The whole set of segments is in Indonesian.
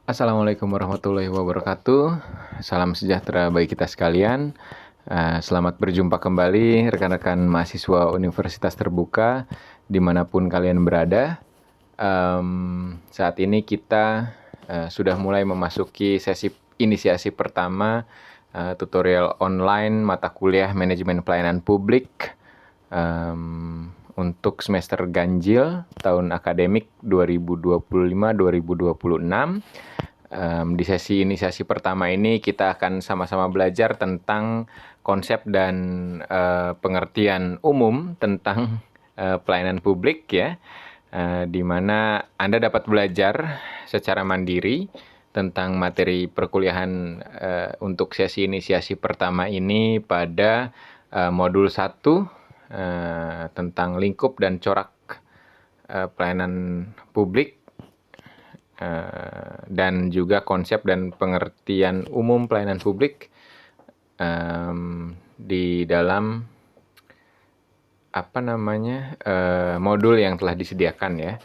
Assalamualaikum warahmatullahi wabarakatuh. Salam sejahtera bagi kita sekalian. Selamat berjumpa kembali rekan-rekan mahasiswa Universitas Terbuka dimanapun kalian berada. Saat ini kita sudah mulai memasuki sesi inisiasi pertama tutorial online mata kuliah manajemen pelayanan publik untuk semester ganjil tahun akademik 2025-2026. Di sesi inisiasi pertama ini kita akan sama-sama belajar tentang konsep dan pengertian umum tentang pelayanan publik ya, di mana Anda dapat belajar secara mandiri tentang materi perkuliahan untuk sesi inisiasi pertama ini pada modul 1 tentang lingkup dan corak pelayanan publik dan juga konsep dan pengertian umum pelayanan publik di dalam modul yang telah disediakan ya.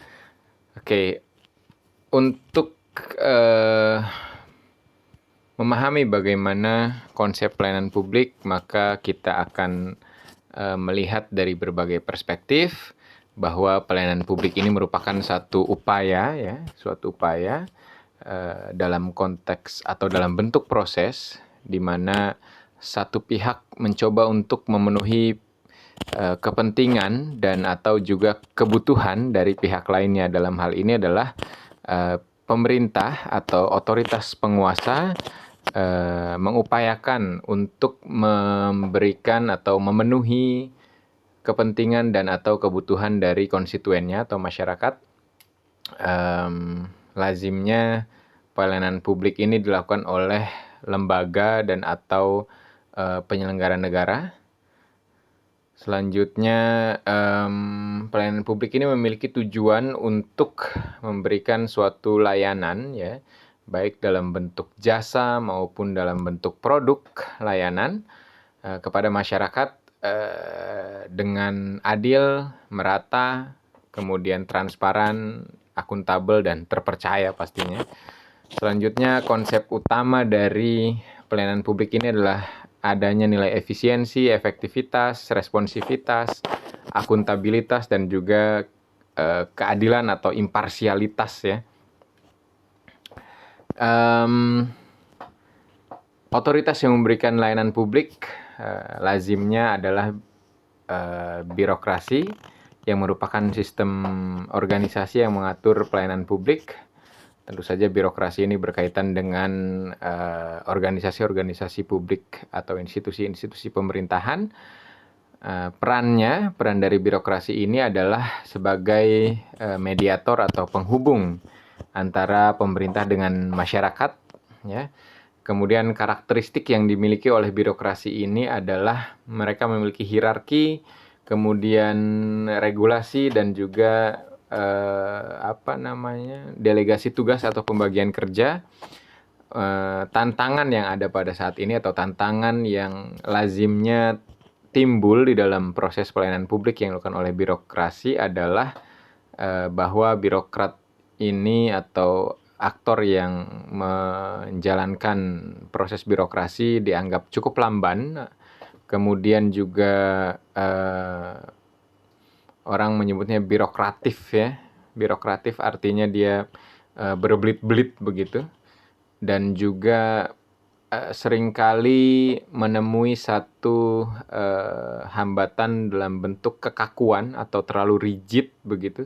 Oke, untuk memahami bagaimana konsep pelayanan publik, maka kita akan melihat dari berbagai perspektif bahwa pelayanan publik ini merupakan suatu upaya dalam konteks atau dalam bentuk proses di mana satu pihak mencoba untuk memenuhi kepentingan dan atau juga kebutuhan dari pihak lainnya. Dalam hal ini adalah pemerintah atau otoritas penguasa mengupayakan untuk memberikan atau memenuhi kepentingan dan atau kebutuhan dari konstituennya atau masyarakat. Lazimnya pelayanan publik ini dilakukan oleh lembaga dan atau penyelenggara negara. Selanjutnya, pelayanan publik ini memiliki tujuan untuk memberikan suatu layanan ya, baik dalam bentuk jasa maupun dalam bentuk produk layanan kepada masyarakat dengan adil, merata, kemudian transparan, akuntabel, dan terpercaya pastinya. Selanjutnya, konsep utama dari pelayanan publik ini adalah adanya nilai efisiensi, efektivitas, responsivitas, akuntabilitas, dan juga keadilan atau imparsialitas ya. Otoritas yang memberikan layanan publik lazimnya adalah birokrasi yang merupakan sistem organisasi yang mengatur pelayanan publik. Tentu saja birokrasi ini berkaitan dengan organisasi-organisasi publik atau institusi-institusi pemerintahan. Peran dari birokrasi ini adalah sebagai mediator atau penghubung antara pemerintah dengan masyarakat ya. Kemudian karakteristik yang dimiliki oleh birokrasi ini adalah mereka memiliki hierarki, kemudian regulasi dan juga delegasi tugas atau pembagian kerja. Tantangan yang ada pada saat ini atau tantangan yang lazimnya timbul di dalam proses pelayanan publik yang dilakukan oleh birokrasi adalah bahwa birokrat ini atau aktor yang menjalankan proses birokrasi dianggap cukup lamban. Kemudian juga orang menyebutnya birokratif ya. Birokratif artinya dia berbelit-belit begitu. Dan juga seringkali menemui satu hambatan dalam bentuk kekakuan atau terlalu rigid begitu,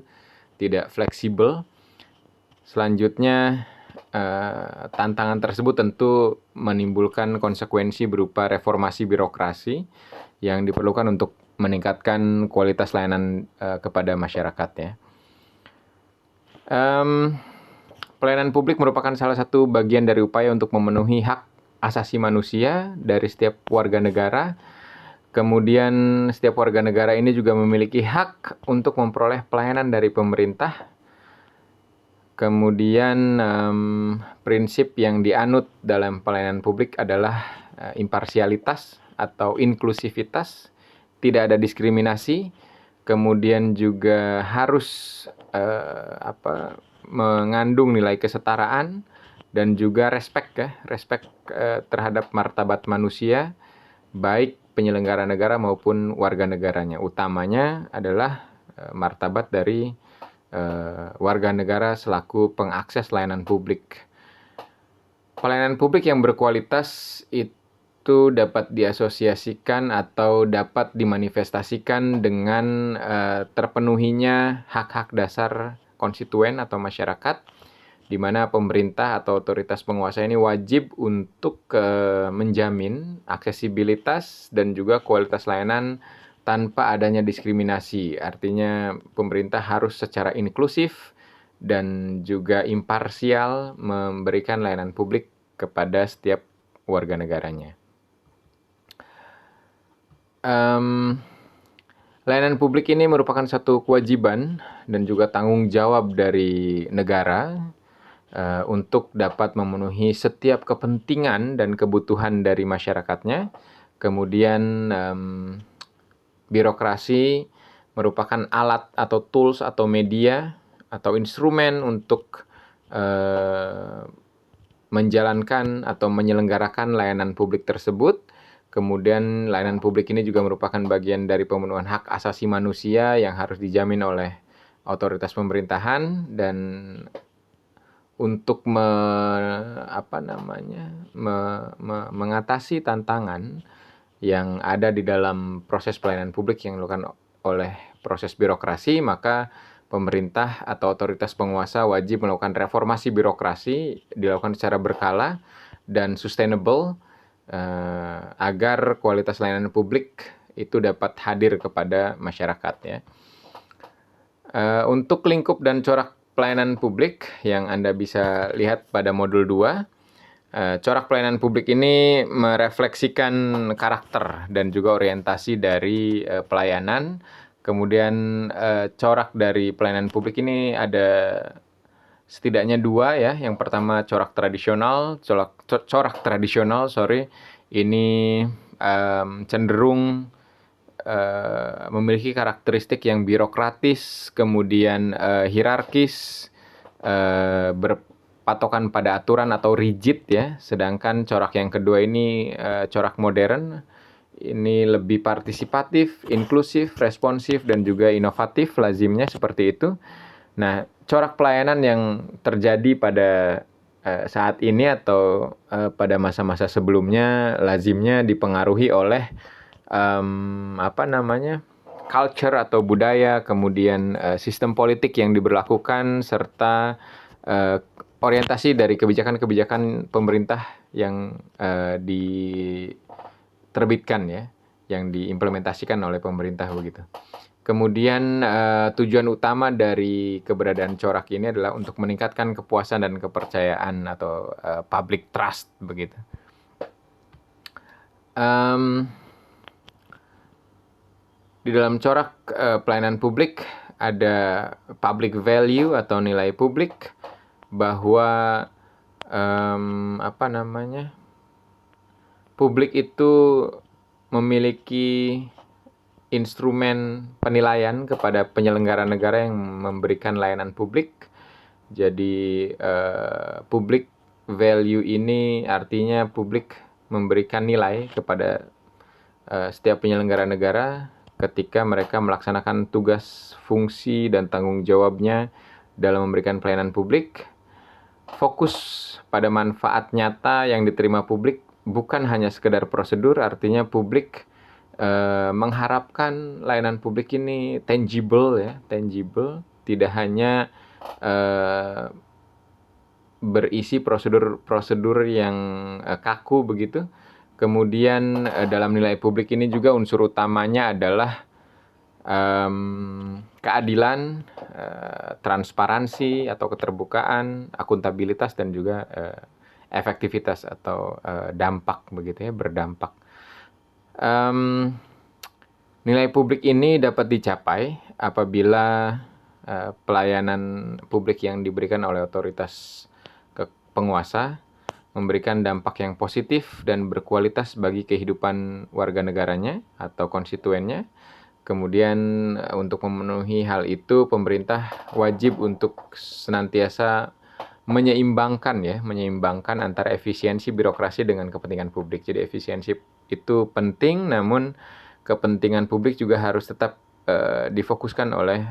tidak fleksibel. Selanjutnya tantangan tersebut tentu menimbulkan konsekuensi berupa reformasi birokrasi yang diperlukan untuk meningkatkan kualitas layanan kepada masyarakat ya. Pelayanan publik merupakan salah satu bagian dari upaya untuk memenuhi hak asasi manusia dari setiap warga negara. Kemudian setiap warga negara ini juga memiliki hak untuk memperoleh pelayanan dari pemerintah. Kemudian prinsip yang dianut dalam pelayanan publik adalah imparsialitas atau inklusivitas, tidak ada diskriminasi, kemudian juga harus mengandung nilai kesetaraan, dan juga respect terhadap martabat manusia, baik penyelenggara negara maupun warga negaranya. Utamanya adalah martabat dari warga negara selaku pengakses layanan publik. Pelayanan publik yang berkualitas itu dapat diasosiasikan atau dapat dimanifestasikan dengan terpenuhinya hak-hak dasar konstituen atau masyarakat, di mana pemerintah atau otoritas penguasa ini wajib untuk menjamin aksesibilitas dan juga kualitas layanan tanpa adanya diskriminasi. Artinya pemerintah harus secara inklusif dan juga imparsial memberikan layanan publik kepada setiap warga negaranya. Layanan publik ini merupakan satu kewajiban dan juga tanggung jawab dari negara untuk dapat memenuhi setiap kepentingan dan kebutuhan dari masyarakatnya. Kemudian birokrasi merupakan alat atau tools atau media atau instrumen untuk menjalankan atau menyelenggarakan layanan publik tersebut. Kemudian layanan publik ini juga merupakan bagian dari pemenuhan hak asasi manusia yang harus dijamin oleh otoritas pemerintahan, dan untuk mengatasi tantangan yang ada di dalam proses pelayanan publik yang dilakukan oleh proses birokrasi, maka pemerintah atau otoritas penguasa wajib melakukan reformasi birokrasi, dilakukan secara berkala dan sustainable, agar kualitas layanan publik itu dapat hadir kepada masyarakat, ya. Untuk lingkup dan corak pelayanan publik yang Anda bisa lihat pada modul 2, corak pelayanan publik ini merefleksikan karakter dan juga orientasi dari pelayanan. Kemudian corak dari pelayanan publik ini ada setidaknya 2, ya. Yang pertama corak tradisional. Corak tradisional ini cenderung memiliki karakteristik yang birokratis, kemudian hierarkis, berpatokan pada aturan atau rigid, ya. Sedangkan corak yang kedua ini corak modern, ini lebih partisipatif, inklusif, responsif, dan juga inovatif, lazimnya seperti itu. Nah, corak pelayanan yang terjadi pada saat ini atau pada masa-masa sebelumnya lazimnya dipengaruhi oleh culture atau budaya, kemudian sistem politik yang diberlakukan, serta orientasi dari kebijakan-kebijakan pemerintah yang diterbitkan, ya, yang diimplementasikan oleh pemerintah begitu. Kemudian tujuan utama dari keberadaan corak ini adalah untuk meningkatkan kepuasan dan kepercayaan atau public trust begitu. Di dalam corak pelayanan publik ada public value atau nilai publik, bahwa publik itu memiliki instrumen penilaian kepada penyelenggara negara yang memberikan layanan publik. Jadi public value ini artinya publik memberikan nilai kepada setiap penyelenggara negara ketika mereka melaksanakan tugas, fungsi, dan tanggung jawabnya dalam memberikan pelayanan publik. Fokus pada manfaat nyata yang diterima publik, bukan hanya sekedar prosedur. Artinya publik mengharapkan layanan publik ini tangible, ya, tidak hanya berisi prosedur yang kaku begitu. Kemudian dalam nilai publik ini juga unsur utamanya adalah keadilan, transparansi atau keterbukaan, akuntabilitas, dan juga efektivitas atau dampak begitu, ya, berdampak. Nilai publik ini dapat dicapai apabila pelayanan publik yang diberikan oleh otoritas penguasa memberikan dampak yang positif dan berkualitas bagi kehidupan warga negaranya atau konstituennya. Kemudian untuk memenuhi hal itu, pemerintah wajib untuk senantiasa menyeimbangkan antara efisiensi birokrasi dengan kepentingan publik. Jadi efisiensi itu penting, namun kepentingan publik juga harus tetap difokuskan oleh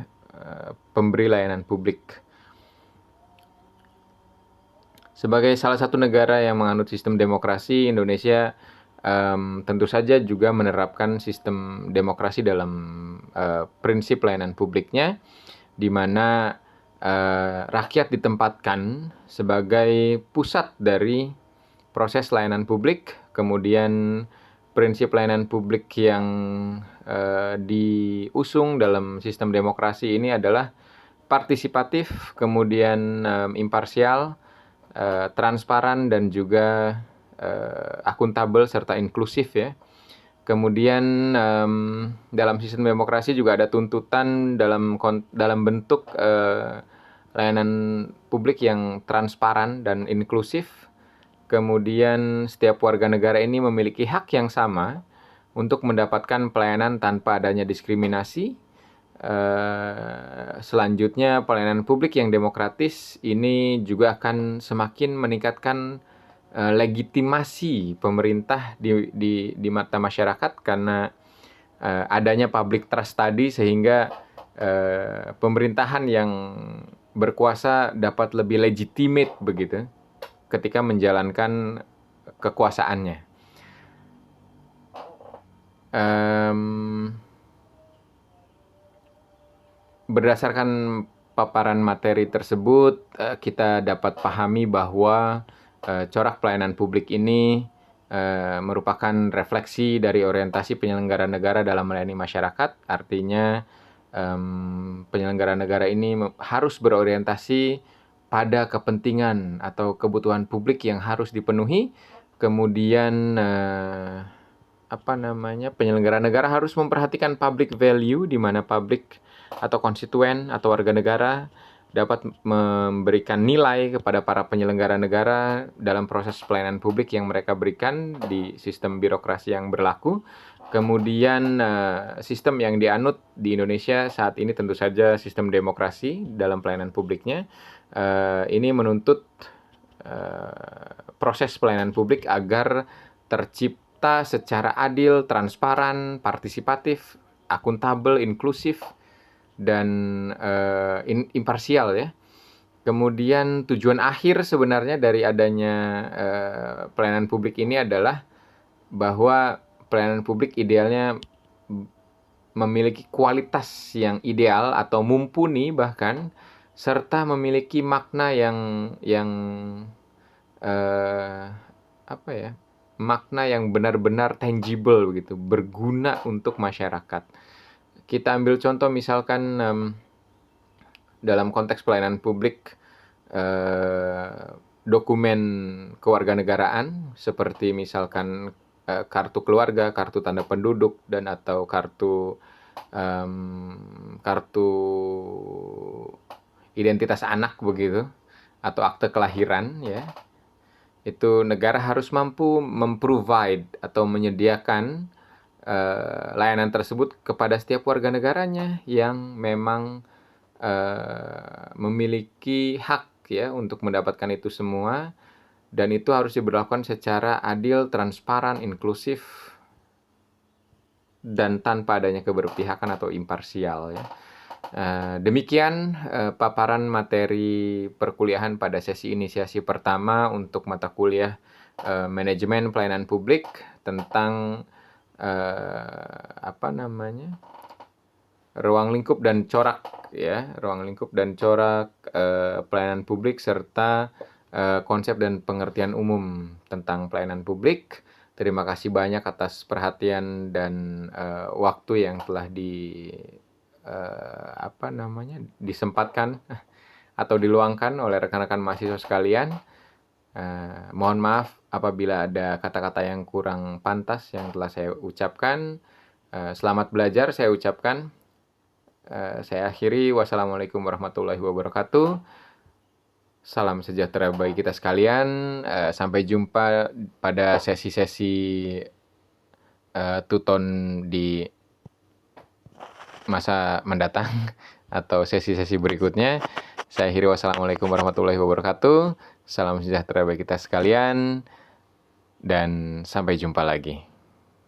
pemberi layanan publik. Sebagai salah satu negara yang menganut sistem demokrasi, Indonesia tentu saja juga menerapkan sistem demokrasi dalam prinsip layanan publiknya, di mana rakyat ditempatkan sebagai pusat dari proses layanan publik. Kemudian prinsip layanan publik yang diusung dalam sistem demokrasi ini adalah partisipatif, kemudian imparsial, transparan, dan juga akuntabel serta inklusif ya. Kemudian dalam sistem demokrasi juga ada tuntutan dalam bentuk layanan publik yang transparan dan inklusif. Kemudian setiap warga negara ini memiliki hak yang sama untuk mendapatkan pelayanan tanpa adanya diskriminasi. Selanjutnya, pelayanan publik yang demokratis ini juga akan semakin meningkatkan legitimasi pemerintah di mata masyarakat, karena adanya public trust tadi, sehingga pemerintahan yang berkuasa dapat lebih legitimate begitu ketika menjalankan kekuasaannya. Berdasarkan paparan materi tersebut, kita dapat pahami bahwa corak pelayanan publik ini merupakan refleksi dari orientasi penyelenggara negara dalam melayani masyarakat. Artinya penyelenggara negara ini harus berorientasi pada kepentingan atau kebutuhan publik yang harus dipenuhi. Kemudian penyelenggara negara harus memperhatikan public value, di mana publik atau konstituen atau warga negara dapat memberikan nilai kepada para penyelenggara negara dalam proses pelayanan publik yang mereka berikan di sistem birokrasi yang berlaku. Kemudian sistem yang dianut di Indonesia saat ini tentu saja sistem demokrasi dalam pelayanan publiknya. Ini menuntut proses pelayanan publik agar tercipta secara adil, transparan, partisipatif, akuntabel, inklusif, dan imparsial ya. Kemudian tujuan akhir sebenarnya dari adanya pelayanan publik ini adalah bahwa pelayanan publik idealnya memiliki kualitas yang ideal atau mumpuni bahkan, serta memiliki makna makna yang benar-benar tangible begitu, berguna untuk masyarakat. Kita ambil contoh misalkan dalam konteks pelayanan publik, dokumen kewarganegaraan seperti misalkan kartu keluarga, kartu tanda penduduk, dan atau kartu identitas anak begitu, atau akte kelahiran ya. Itu negara harus mampu memprovide atau menyediakan layanan tersebut kepada setiap warga negaranya yang memang memiliki hak ya untuk mendapatkan itu semua, dan itu harus diberlakukan secara adil, transparan, inklusif, dan tanpa adanya keberpihakan atau imparsial ya. Demikian paparan materi perkuliahan pada sesi inisiasi pertama untuk mata kuliah manajemen pelayanan publik tentang ruang lingkup dan corak ya, pelayanan publik serta konsep dan pengertian umum tentang pelayanan publik. Terima kasih banyak atas perhatian dan waktu yang telah disempatkan atau diluangkan oleh rekan-rekan mahasiswa sekalian. Mohon maaf apabila ada kata-kata yang kurang pantas yang telah saya ucapkan. Selamat belajar saya ucapkan. Saya akhiri. Wassalamualaikum warahmatullahi wabarakatuh. Salam sejahtera bagi kita sekalian. Sampai jumpa pada sesi-sesi tuton di masa mendatang atau sesi-sesi berikutnya. Saya akhiri, wassalamualaikum warahmatullahi wabarakatuh. Salam sejahtera bagi kita sekalian dan sampai jumpa lagi.